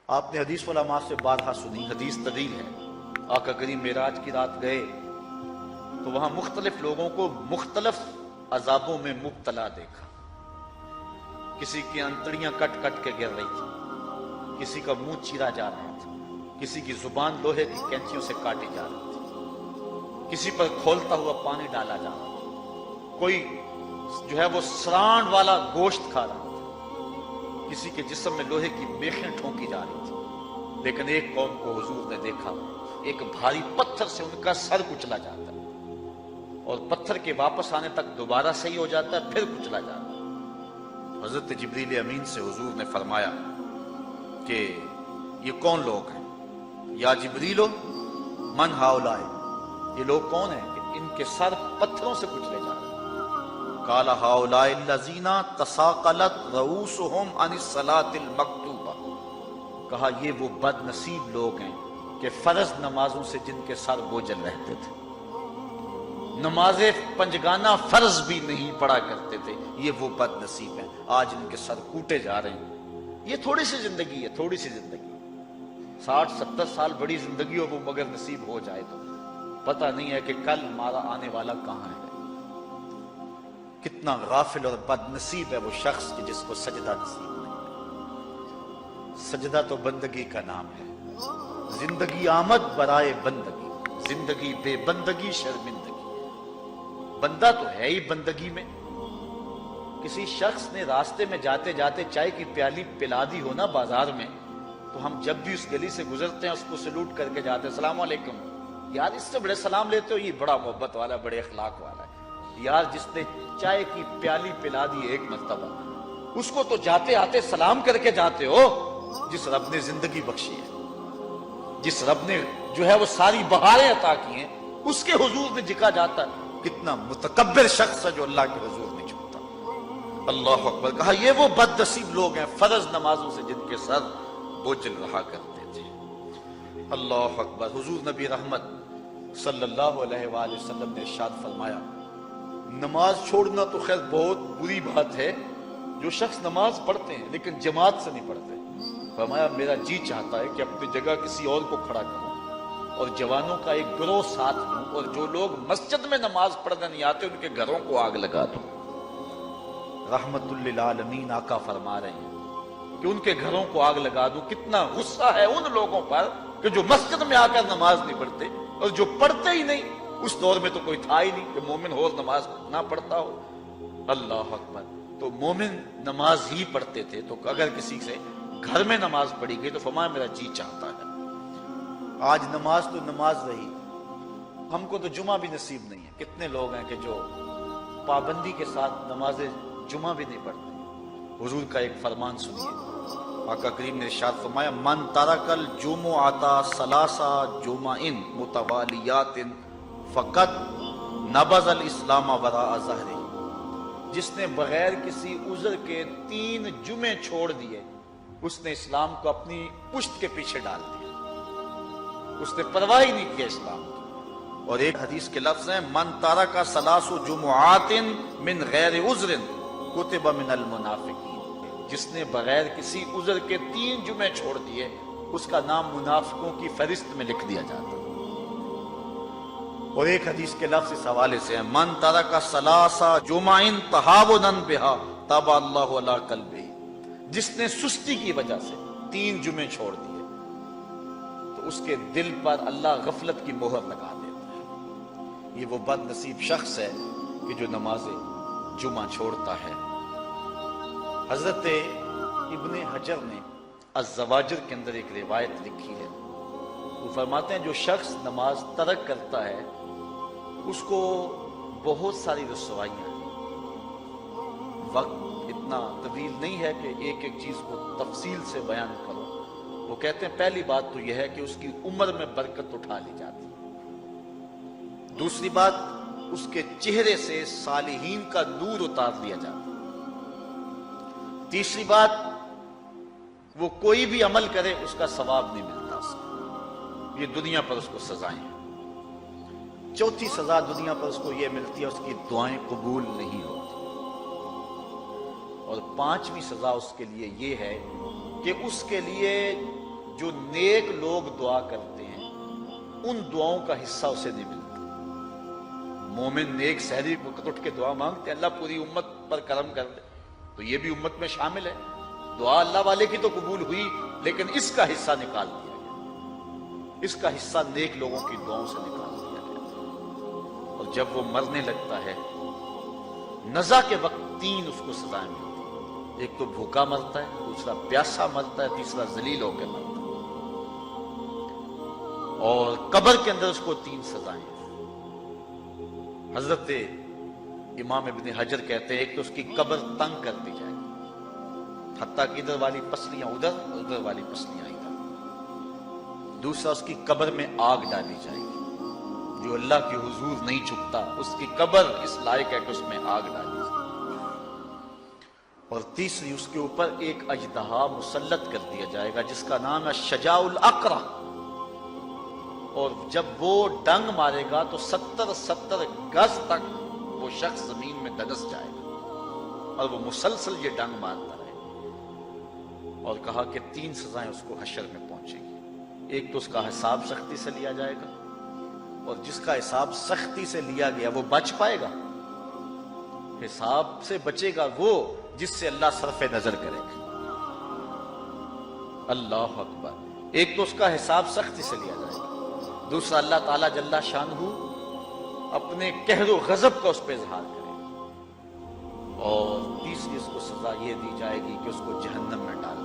آپ نے حدیث علماء سے بارہا سنی، حدیث طویل ہے۔ آقا کریم معراج کی رات گئے تو وہاں مختلف لوگوں کو مختلف عذابوں میں مبتلا دیکھا۔ کسی کی انتڑیاں کٹ کٹ کے گر رہی تھی، کسی کا منہ چیرا جا رہا تھا، کسی کی زبان لوہے کی کینچیوں سے کاٹی جا رہی تھی، کسی پر کھولتا ہوا پانی ڈالا جا رہا تھا، کوئی جو ہے وہ سرانڈ والا گوشت کھا رہا تھا، کسی کے جسم میں لوہے کی میخیں ٹھونکی جا رہی تھی۔ لیکن ایک قوم کو حضور نے دیکھا، ایک بھاری پتھر سے ان کا سر کچلا جاتا ہے اور پتھر کے واپس آنے تک دوبارہ صحیح ہو جاتا ہے، پھر کچلا جاتا ہے۔ حضرت جبریل امین سے حضور نے فرمایا کہ یہ کون لوگ ہیں؟ یا جبریلو من ہاؤلائے، یہ لوگ کون ہیں کہ ان کے سر پتھروں سے کچلے جا رہے ہیں؟ قال ہاؤلائے الذین تثاقلت رؤوسہم عن الصلاۃ المکتوبہ، کہا یہ وہ بد نصیب لوگ ہیں کہ فرض نمازوں سے جن کے سر بوجھل رہتے تھے، نماز پنجگانہ فرض بھی نہیں پڑھا کرتے تھے، یہ وہ بد نصیب ہیں، آج ان کے سر کوٹے جا رہے ہیں۔ یہ تھوڑی سی زندگی ہے، تھوڑی سی زندگی، 60-70 سال بڑی زندگی ہو وہ مگر نصیب ہو جائے تو پتہ نہیں ہے کہ کل ہمارا آنے والا کہاں ہے۔ کتنا غافل اور بد نصیب ہے وہ شخص کہ جس کو سجدہ نصیب نہیں۔ سجدہ تو بندگی کا نام ہے۔ زندگی آمد برائے بندگی، زندگی بے بندگی شرمندگی۔ بندہ تو ہے ہی بندگی میں۔ کسی شخص نے راستے میں جاتے جاتے چائے کی پیالی پلا دی ہو نا بازار میں، تو ہم جب بھی اس گلی سے گزرتے ہیں اس کو سلوٹ کر کے جاتے ہیں، السلام علیکم۔ یار اس سے بڑے سلام لیتے ہو، یہ بڑا محبت والا، بڑے اخلاق والا ہے۔ یار جس نے چائے کی پیالی پلا دی ایک مرتبہ، اس کو تو جاتے آتے سلام کر کے جاتے ہو۔ جس رب نے زندگی بخشی ہے، جس رب نے جو ہے وہ ساری بہاریں عطا کی ہیں، اس کے حضور میں جھکا جاتا ہے۔ کتنا متکبر شخص ہے جو اللہ کے حضور میں جھکتا۔ اللہ اکبر، کہا یہ وہ بد نصیب لوگ ہیں فرض نمازوں سے جن کے سر بوجھل رہا کرتے تھے۔ اللہ اکبر۔ حضور نبی رحمت صلی اللہ علیہ وآلہ وسلم نے ارشاد فرمایا، نماز چھوڑنا تو خیر بہت بری بات ہے، جو شخص نماز پڑھتے ہیں لیکن جماعت سے نہیں پڑھتے۔ فرمایا میرا جی چاہتا ہے کہ اپنی جگہ کسی اور کو کھڑا کروں اور جوانوں کا ایک گروہ ساتھ لوں، اور جو لوگ مسجد میں نماز پڑھنے نہیں آتے ان کے گھروں کو آگ لگا دوں۔ رحمت للعالمین آقا فرما رہے ہیں کہ ان کے گھروں کو آگ لگا دوں۔ کتنا غصہ ہے ان لوگوں پر کہ جو مسجد میں آ کر نماز نہیں پڑھتے، اور جو پڑھتے ہی نہیں، اس دور میں تو کوئی تھا ہی نہیں کہ مومن ہو نماز نہ پڑھتا ہو۔ اللہ اکبر۔ تو مومن نماز ہی پڑھتے تھے، تو اگر کسی سے گھر میں نماز پڑھی گئی تو فرمایا میرا جی چاہتا ہے۔ آج نماز تو نماز رہی، ہم کو تو جمعہ بھی نصیب نہیں ہے۔ کتنے لوگ ہیں کہ جو پابندی کے ساتھ نماز جمعہ بھی نہیں پڑھتے۔ حضور کا ایک فرمان سنیے، آقا کریم نے ارشاد فرمایا، من ترک الجمعۃ ثلاث جمع متوالیات فقط نبذ الاسلام وراء ظہرہ، جس نے بغیر کسی عذر کے 3 جمعے چھوڑ دیے، اس نے اسلام کو اپنی پشت کے پیچھے ڈال دیا، اس نے پرواہ ہی نہیں کیا اسلام کی۔ اور ایک حدیث کے لفظ ہیں، من ترک ثلاث جمعات من غیر عذر کتب من المنافقین، جس نے بغیر کسی عذر کے 3 جمعے چھوڑ دیے، اس کا نام منافقوں کی فہرست میں لکھ دیا جاتا۔ اور ایک حدیث کے لفظ اس حوالے سے ہیں، من ترک ثلاث جمع تہاونا بہا طبع اللہ علی قلبہ، جس نے سستی کی وجہ سے 3 جمعے چھوڑ دیے تو اس کے دل پر اللہ غفلت کی مہر لگا دیتا ہے۔ یہ وہ بد نصیب شخص ہے کہ جو نماز جمعہ چھوڑتا ہے۔ حضرت ابن حجر نے الزواجر کے اندر ایک روایت لکھی ہے، وہ فرماتے ہیں جو شخص نماز ترک کرتا ہے اس کو بہت ساری رسوائیاں ہیں۔ وقت اتنا طویل نہیں ہے کہ ایک ایک چیز کو تفصیل سے بیان کرو۔ وہ کہتے ہیں پہلی بات تو یہ ہے کہ اس کی عمر میں برکت اٹھا لی جاتی، دوسری بات اس کے چہرے سے صالحین کا نور اتار لیا جاتا، تیسری بات وہ کوئی بھی عمل کرے اس کا ثواب نہیں ملتا اس کو، یہ دنیا پر اس کو سزائیں ہیں۔ چوتھی سزا دنیا پر اس کو یہ ملتی ہے اس کی دعائیں قبول نہیں ہوتی، اور 5ویں سزا اس کے لیے یہ ہے کہ اس کے لیے جو نیک لوگ دعا کرتے ہیں ان دعاؤں کا حصہ اسے نہیں ملتا۔ مومن نیک سحری وقت اٹھ کے دعا مانگتے ہیں اللہ پوری امت پر کرم کر دے، تو یہ بھی امت میں شامل ہے۔ دعا اللہ والے کی تو قبول ہوئی، لیکن اس کا حصہ نکال دیا گیا، اس کا حصہ نیک لوگوں کی دعاؤں سے نکال دیا گیا۔ اور جب وہ مرنے لگتا ہے نزا کے وقت 3 اس کو سزائیں ملتی ہیں، ایک تو بھوکا مرتا ہے، دوسرا پیاسا مرتا ہے، تیسرا ذلیل ہو کے مرتا ہے۔ اور قبر کے اندر اس کو 3 سزائیں ہیں۔ حضرت امام ابن حجر کہتے ہیں ایک تو اس کی قبر تنگ کر دی جائے گی، حتیٰ کہ ادھر والی پسلیاں ادھر اور ادھر والی پسلیاں ادھر۔ دوسرا اس کی قبر میں آگ ڈالی جائے گی، جو اللہ کے حضور نہیں جھکتا اس کی قبر اس لائق ہے کہ اس میں آگ ڈالی جائے۔ اور تیسری اس کے اوپر ایک اژدہا مسلط کر دیا جائے گا جس کا نام ہے شجاع الاقرع، اور جب وہ ڈنگ مارے گا تو 70 گز تک وہ شخص زمین میں دنس جائے گا، اور وہ مسلسل یہ ڈنگ مارتا رہے گا۔ اور کہا کہ 3 سزائیں اس کو حشر میں پہنچے گی، ایک تو اس کا حساب سختی سے لیا جائے گا، اور جس کا حساب سختی سے لیا گیا وہ بچ پائے گا، حساب سے بچے گا وہ جس سے اللہ صرف نظر کرے گا۔ اللہ اکبر۔ ایک تو اس کا حساب سختی سے لیا جائے گا، دوسرا اللہ تعالیٰ جل شانہ اپنے قہر و غضب کا اس پہ اظہار کرے گا، اور تیسری اس کو سزا یہ دی جائے گی کہ اس کو جہنم میں ڈال